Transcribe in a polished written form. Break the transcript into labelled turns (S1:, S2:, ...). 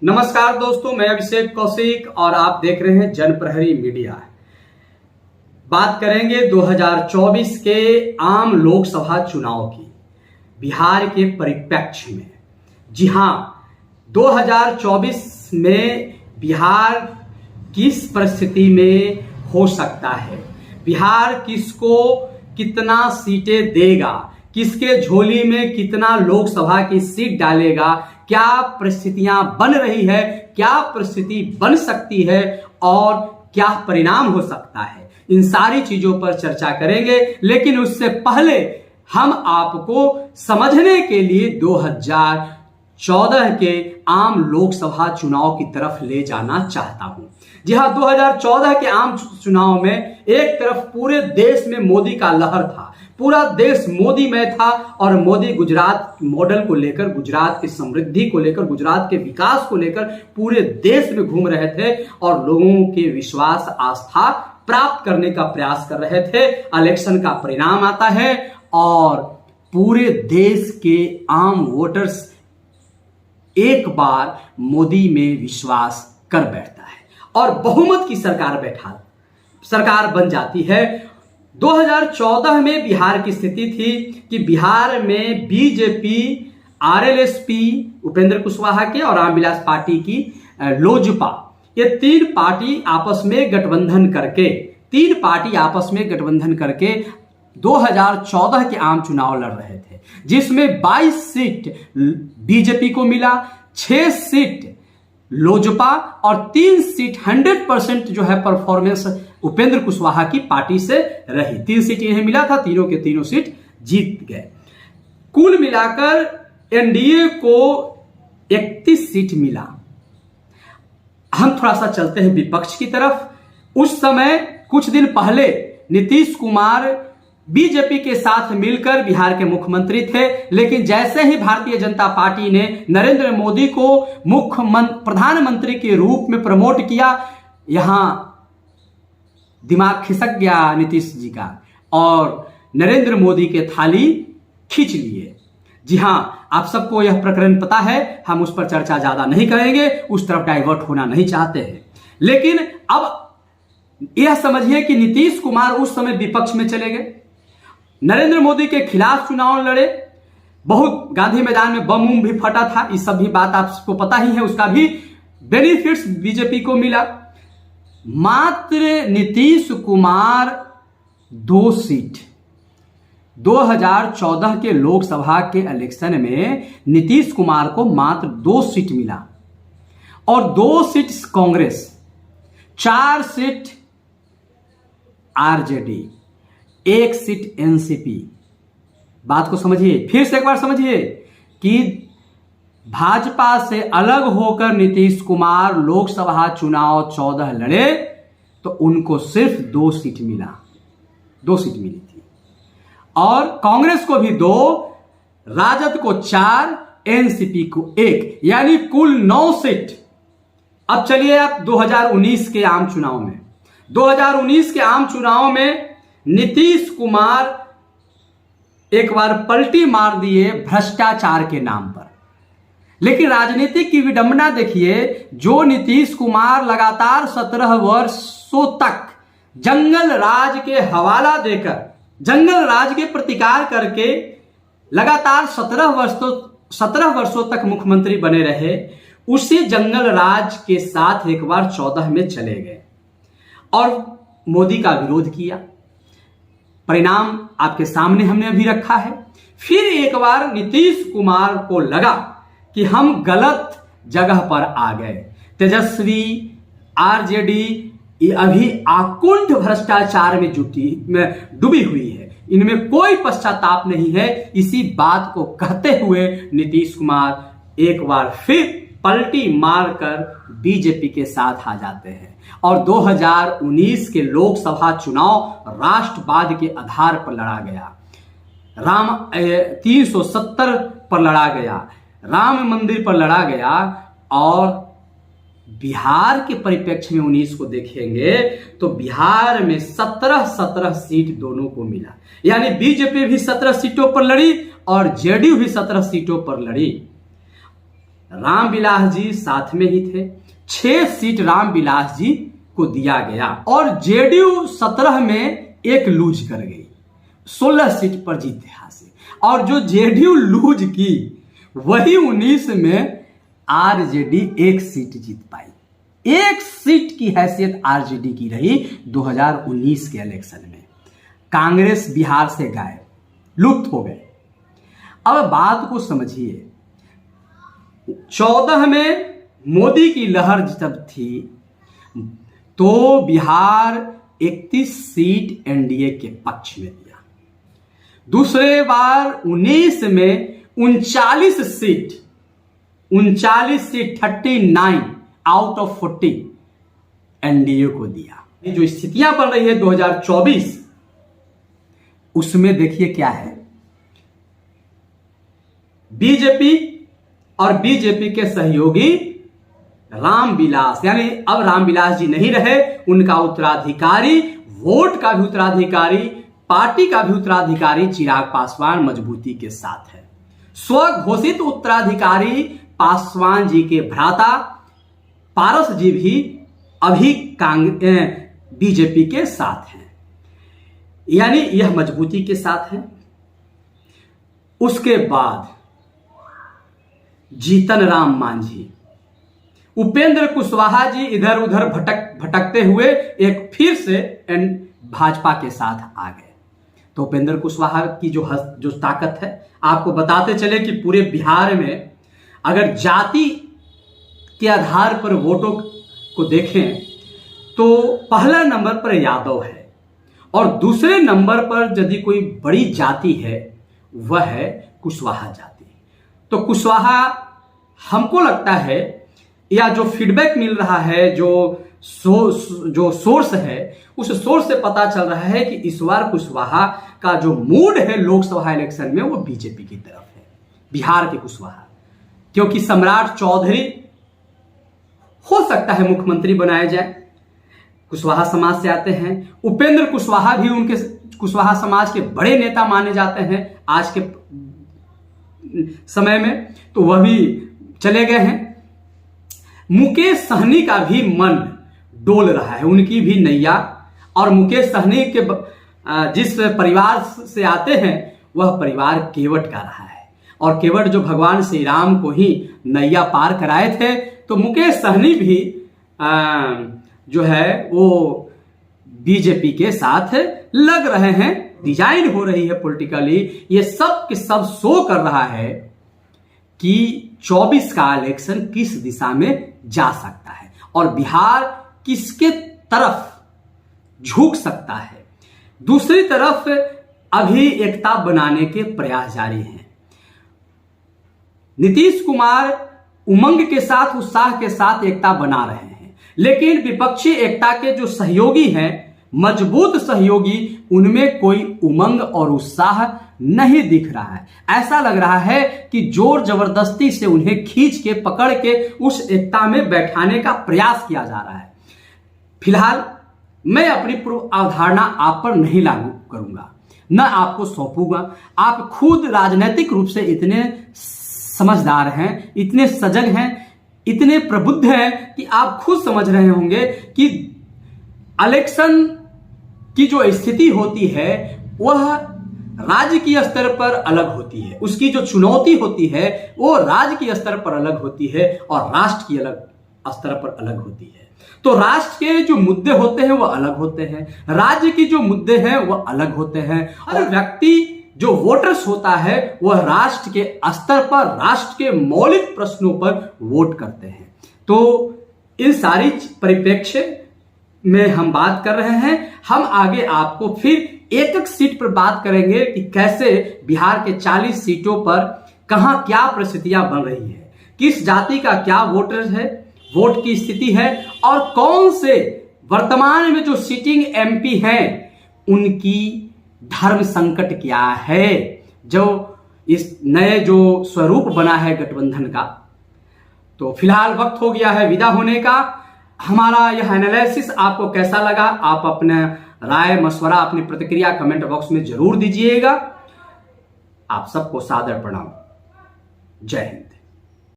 S1: नमस्कार दोस्तों, मैं अभिषेक कौशिक और आप देख रहे हैं जनप्रहरी मीडिया। बात करेंगे 2024 के आम लोकसभा चुनाव की बिहार के परिप्रेक्ष्य में। जी हां, 2024 में बिहार किस परिस्थिति में हो सकता है, बिहार किसको कितना सीटें देगा, किसके झोली में कितना लोकसभा की सीट डालेगा, क्या परिस्थितियां बन रही है, क्या परिस्थिति बन सकती है और क्या परिणाम हो सकता है, इन सारी चीजों पर चर्चा करेंगे। लेकिन उससे पहले हम आपको समझने के लिए 2014 के आम लोकसभा चुनाव की तरफ ले जाना चाहता हूं। जी हां, 2014 के आम चुनाव में एक तरफ पूरे देश में मोदी का लहर था, पूरा देश मोदी में था और मोदी गुजरात मॉडल को लेकर, गुजरात की समृद्धि को लेकर, गुजरात के विकास को लेकर पूरे देश में घूम रहे थे और लोगों के विश्वास आस्था प्राप्त करने का प्रयास कर रहे थे। इलेक्शन का परिणाम आता है और पूरे देश के आम वोटर्स एक बार मोदी में विश्वास कर बैठता है और बहुमत की सरकार बन जाती है। 2014 में बिहार की स्थिति थी कि बिहार में बीजेपी, आरएलएसपी उपेंद्र कुशवाहा के और रामविलास पार्टी की लोजपा, ये तीन पार्टी आपस में गठबंधन करके 2014 के आम चुनाव लड़ रहे थे, जिसमें 22 सीट बीजेपी को मिला, 6 सीट लोजपा और 3 सीट 100% जो है परफॉर्मेंस उपेंद्र कुशवाहा की पार्टी से रही। 3 सीट इन्हें मिला था, तीनों के तीनों सीट जीत गए। कुल मिलाकर एनडीए को 31 सीट मिला। हम थोड़ा सा चलते हैं विपक्ष की तरफ। उस समय कुछ दिन पहले नीतीश कुमार बीजेपी के साथ मिलकर बिहार के मुख्यमंत्री थे, लेकिन जैसे ही भारतीय जनता पार्टी ने नरेंद्र मोदी को प्रधानमंत्री के रूप में प्रमोट किया, यहां दिमाग खिसक गया नीतीश जी का और नरेंद्र मोदी के थाली खींच लिए। जी हां, आप सबको यह प्रकरण पता है, हम उस पर चर्चा ज्यादा नहीं करेंगे, उस तरफ डाइवर्ट होना नहीं चाहते हैं। लेकिन अब यह समझिए कि नीतीश कुमार उस समय विपक्ष में चले गए, नरेंद्र मोदी के खिलाफ चुनाव लड़े, बहुत गांधी मैदान में बम भी फटा था, इस सब भी बात आपको पता ही है, उसका भी बेनिफिट्स बीजेपी को मिला। मात्र नीतीश कुमार 2 सीट 2014 के लोकसभा के इलेक्शन में नीतीश कुमार को मात्र 2 सीट मिला और 2 seat Congress, 4 seat RJD, 1 seat NCP. बात को समझिए, फिर से एक बार समझिए कि भाजपा से अलग होकर नीतीश कुमार लोकसभा चुनाव 14 लड़े तो उनको सिर्फ 2 सीट मिला, 2 सीट मिली थी और कांग्रेस को भी 2, राजद को 4, एनसीपी को 1, यानी कुल 9 सीट। अब चलिए आप 2019 के आम चुनाव में। 2019 के आम चुनाव में नीतीश कुमार एक बार पलटी मार दिए भ्रष्टाचार के नाम पर। लेकिन राजनीति की विडंबना देखिए, जो नीतीश कुमार लगातार 17 वर्षों तक जंगल राज के हवाला देकर, जंगल राज के प्रतिकार करके लगातार 17 वर्षों तक मुख्यमंत्री बने रहे, उसी जंगल राज के साथ एक बार 14 में चले गए और मोदी का विरोध किया। परिणाम आपके सामने हमने अभी रखा है। फिर एक बार नीतीश कुमार को लगा कि हम गलत जगह पर आ गए, तेजस्वी, आरजेडी ये अभी आकुंठ भ्रष्टाचार में डूबी हुई है, इनमें कोई पश्चाताप नहीं है। इसी बात को कहते हुए नीतीश कुमार एक बार फिर पलटी मारकर बीजेपी के साथ आ जाते हैं और 2019 के लोकसभा चुनाव राष्ट्रवाद के आधार पर लड़ा गया, 370 पर लड़ा गया, राम मंदिर पर लड़ा गया और बिहार के परिप्रेक्ष्य में 19 को देखेंगे तो बिहार में 17 सीट दोनों को मिला, यानी बीजेपी भी 17 सीटों पर लड़ी और जेडीयू भी 17 सीटों पर लड़ी। रामविलास जी साथ में ही थे। 6 सीट रामविलास जी को दिया गया और जेडीयू 17 में एक लूज कर गई, 16 सीट पर जीत हासिल। और जो जेडीयू लूज की वही 19 में आरजेडी 1 सीट जीत पाई। 1 सीट की हैसियत आरजेडी की रही 2019 के इलेक्शन में। कांग्रेस बिहार से गायब, लुप्त हो गए। अब बात को समझिए, 14 में मोदी की लहर जब थी तो बिहार 31 सीट एनडीए के पक्ष में दिया। दूसरे बार 19 में 39 सीट 39 आउट ऑफ 40 एनडीए को दिया। ये जो स्थितियां बन रही है 2024, उसमें देखिए क्या है, बीजेपी और बीजेपी के सहयोगी रामविलास, यानी अब रामविलास जी नहीं रहे, उनका उत्तराधिकारी, वोट का भी उत्तराधिकारी, पार्टी का भी उत्तराधिकारी चिराग पासवान मजबूती के साथ है। स्वघोषित उत्तराधिकारी पासवान जी के भ्राता पारस जी भी अभी बीजेपी के साथ हैं, यानी यह मजबूती के साथ है। उसके बाद जीतन राम मांझी, उपेंद्र कुशवाहा जी इधर उधर भटकते हुए एक फिर से भाजपा के साथ आ गए। तो उपेंद्र कुशवाहा की जो ताकत है, आपको बताते चले कि पूरे बिहार में अगर जाति के आधार पर वोटों को देखें तो पहला नंबर पर यादव है और दूसरे नंबर पर यदि कोई बड़ी जाति है वह है कुशवाहा जाति। तो कुशवाहा, हमको लगता है, या जो फीडबैक मिल रहा है, जो सोर्स है, उस सोर्स से पता चल रहा है कि इस बार कुशवाहा का जो मूड है लोकसभा इलेक्शन में वो बीजेपी की तरफ है, बिहार के कुशवाहा। क्योंकि सम्राट चौधरी हो सकता है मुख्यमंत्री बनाया जाए, कुशवाहा समाज से आते हैं। उपेंद्र कुशवाहा भी उनके कुशवाहा समाज के बड़े नेता माने जाते हैं आज के समय में, तो वह भी चले गए हैं। मुकेश सहनी का भी मन डोल रहा है, उनकी भी नैया, और मुकेश सहनी के जिस परिवार से आते हैं वह परिवार केवट का रहा है, और केवट जो भगवान श्री राम को ही नैया पार कराए थे। तो मुकेश सहनी भी जो है वो बीजेपी के साथ लग रहे हैं, डिजाइन हो रही है पॉलिटिकली। ये सब के सब शो कर रहा है कि 24 का इलेक्शन किस दिशा में जा सकता है और बिहार किसके तरफ झुक सकता है। दूसरी तरफ अभी एकता बनाने के प्रयास जारी हैं। नीतीश कुमार उमंग के साथ, उत्साह के साथ एकता बना रहे हैं, लेकिन विपक्षी एकता के जो सहयोगी हैं, मजबूत सहयोगी, उनमें कोई उमंग और उत्साह नहीं दिख रहा है। ऐसा लग रहा है कि जोर जबरदस्ती से उन्हें खींच के पकड़ के उस एकता में बैठाने का प्रयास किया जा रहा है। फिलहाल मैं अपनी पूर्व अवधारणा आप पर नहीं लागू करूंगा, न आपको सौंपूंगा। आप खुद राजनीतिक रूप से इतने समझदार हैं, इतने सजग हैं, इतने प्रबुद्ध हैं कि आप खुद समझ रहे होंगे कि इलेक्शन की जो स्थिति होती है वह राज्य की स्तर पर अलग होती है, उसकी जो चुनौती होती है वो राज्य की स्तर पर अलग होती है और राष्ट्र की अलग स्तर पर अलग होती है। तो राष्ट्र के जो मुद्दे होते हैं वो अलग होते हैं, राज्य की जो मुद्दे हैं वो अलग होते हैं, और व्यक्ति जो वोटर्स होता है वह राष्ट्र के स्तर पर, राष्ट्र के मौलिक प्रश्नों पर वोट करते हैं। तो इन सारी परिप्रेक्ष्य में हम बात कर रहे हैं। हम आगे आपको फिर एक एक सीट पर बात करेंगे कि कैसे बिहार के 40 सीटों पर कहां क्या परिस्थितियां बन रही है, किस जाति का क्या वोटर है, वोट की स्थिति है, और कौन से वर्तमान में जो सिटिंग एमपी हैं उनकी धर्म संकट क्या है, जो इस नए जो स्वरूप बना है गठबंधन का। तो फिलहाल वक्त हो गया है विदा होने का। हमारा यह एनालिसिस आपको कैसा लगा, आप अपने राय मशवरा, अपनी प्रतिक्रिया कमेंट बॉक्स में जरूर दीजिएगा। आप सबको सादर प्रणाम। जय हिंद।